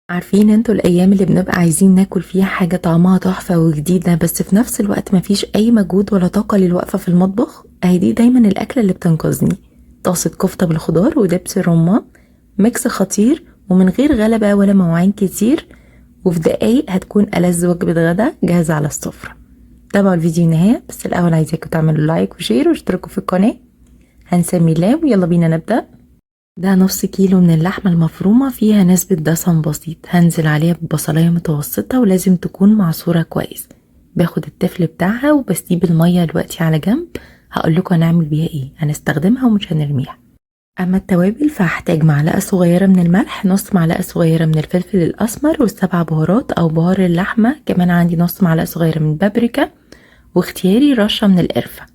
عارفين انتوا الايام اللي بنبقى عايزين ناكل فيها حاجة طعمها تحفة وجديدة، بس في نفس الوقت مفيش اي مجهود ولا طاقة للوقفة في المطبخ؟ اهي دي دايما الاكلة اللي بتنقذني. طاسة كفتة بالخضار ودبس الرمان، ميكس خطير ومن غير غلبة ولا مواعين كتير، وفي دقايق هتكون ألذ وجبة غدا جاهزة على السفرة. تابعوا الفيديو النهاية، بس الأول عايزاكم تعملوا لايك وشير واشتركوا في القناة. هنسمي الله ويلا بينا نبدأ. ده نص كيلو من اللحمة المفرومة، فيها نسبة دسم بسيط. هنزل عليها ببصلاية متوسطة ولازم تكون معصورة كويس. باخد التفل بتاعها وبسيب المية دلوقتي على جنب. هقولكوا هنعمل بيها ايه، هنستخدمها ومش هنرميها. اما التوابل فهحتاج معلقة صغيرة من الملح، نص معلقة صغيرة من الفلفل الاسمر والسبع بهارات او بهار اللحمة، كمان عندي نص معلقة صغيرة من بابريكا، واختياري رشة من القرفة.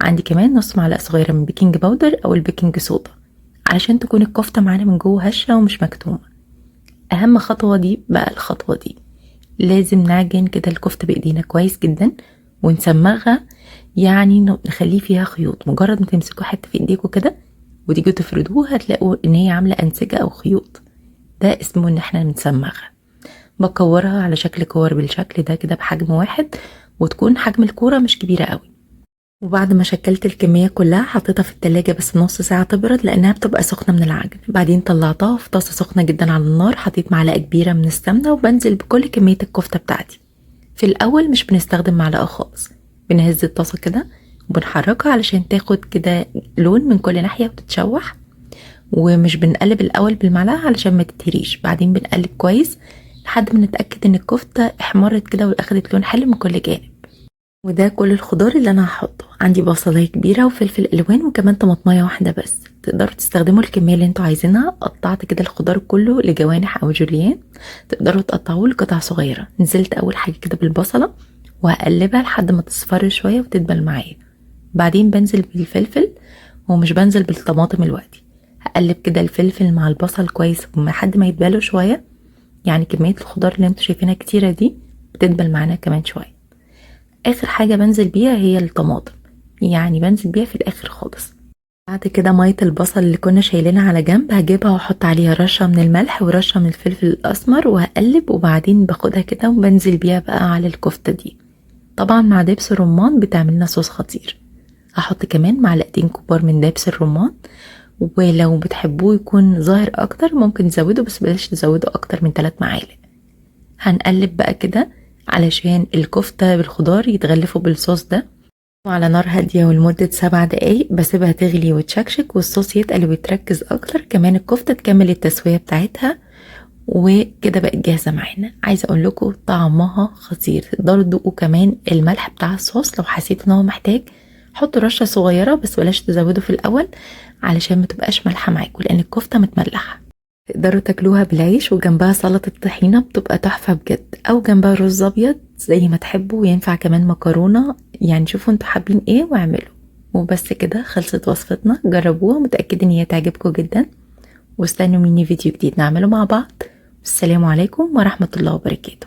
عندي كمان نص معلقة صغيرة من بيكنج باودر او البيكنج صودا علشان تكون الكفتة معانا من جوه هشة ومش مكتومة. اهم خطوة دي بقى، الخطوة دي لازم نعجن كده الكفتة بايدينا كويس جدا ونسمغها، يعني نخليه فيها خيوط. مجرد ما تمسكوا حتة في ايديكوا كده وتيجوا تفردوها هتلاقوا ان هي عاملة انسجة او خيوط، ده اسمه ان احنا بنسمغها. بكورها على شكل كور بالشكل ده كده بحجم واحد، وتكون حجم الكورة مش كبيرة قوي. وبعد ما شكلت الكمية كلها حطيتها في التلاجة بس نص ساعة تبرد، لانها بتبقى سخنة من العجن. بعدين طلعتها في طاسة سخنة جدا على النار، حطيت معلقة كبيرة من السمنة وبنزل بكل كمية الكفتة بتاعتي. في الاول مش بنستخدم معلقة خالص، بنهز الطاسة كده وبنحركها علشان تاخد كده لون من كل ناحية وتتشوح، ومش بنقلب الاول بالمعلقة علشان ما تتهريش. بعدين بنقلب كويس لحد ما نتأكد ان الكفتة احمرت كده واخدت لون حلو من كل جانب. وده كل الخضار اللي انا هحطه. عندي بصلايه كبيره وفلفل الوان وكمان طماطمايه واحده بس. تقدروا تستخدموا الكميه اللي انتوا عايزينها. قطعت كده الخضار كله لجوانح او جوليان، تقدروا تقطعوه لقطع صغيره. نزلت اول حاجه كده بالبصله وهقلبها لحد ما تصفر شويه وتدبل معايا. بعدين بنزل بالفلفل ومش بنزل بالطماطم الوقتي. هقلب كده الفلفل مع البصل كويس لحد ما يتبالوا شويه، يعني كميه الخضار اللي انتوا شايفينها كتيره دي بتدبل معانا كمان شويه. اخر حاجة بنزل بيها هي الطماطم، يعني بنزل بيها في الاخر خالص. بعد كده مية البصل اللي كنا شايلينها على جنب هجيبها واحط عليها رشة من الملح ورشة من الفلفل الاسمر وهقلب، وبعدين باخدها كده وبنزل بيها بقى على الكفتة دي. طبعا مع دبس الرمان بتعملنا صوص خطير. هحط كمان معلقتين كبار من دبس الرمان، ولو بتحبوه يكون ظاهر اكتر ممكن تزودوا، بس بلاش تزودوا اكتر من 3 معالق. هنقلب بقى كده علشان الكفتة بالخضار يتغلفوا بالصوص ده، وعلى نار هادية ولمدة 7 دقايق. بسيبها تغلي وتشكشك والصوص يتقل ويتركز اكتر، كمان الكفتة تكمل التسوية بتاعتها. وكده بقت جاهزة معانا. عايزة اقول لكم طعمها خطير. تقدروا تدوقوا كمان الملح بتاع الصوص، لو حسيت ان هو محتاج حطوا رشة صغيرة بس بلاش تزودوا في الاول علشان ما تبقاش مالحة معاكم، لان الكفتة متملحة. تقدروا تاكلوها بالعيش وجنبها سلطة طحينة بتبقى تحفة بجد، او جنبها رز ابيض زي ما تحبوا، وينفع كمان مكرونة. يعني شوفوا انتوا حابين ايه واعملوا. وبس كده خلصت وصفتنا. جربوها، متأكدة ان هي تعجبكم جدا. واستنوا مني فيديو جديد نعمله مع بعض. والسلام عليكم ورحمة الله وبركاته.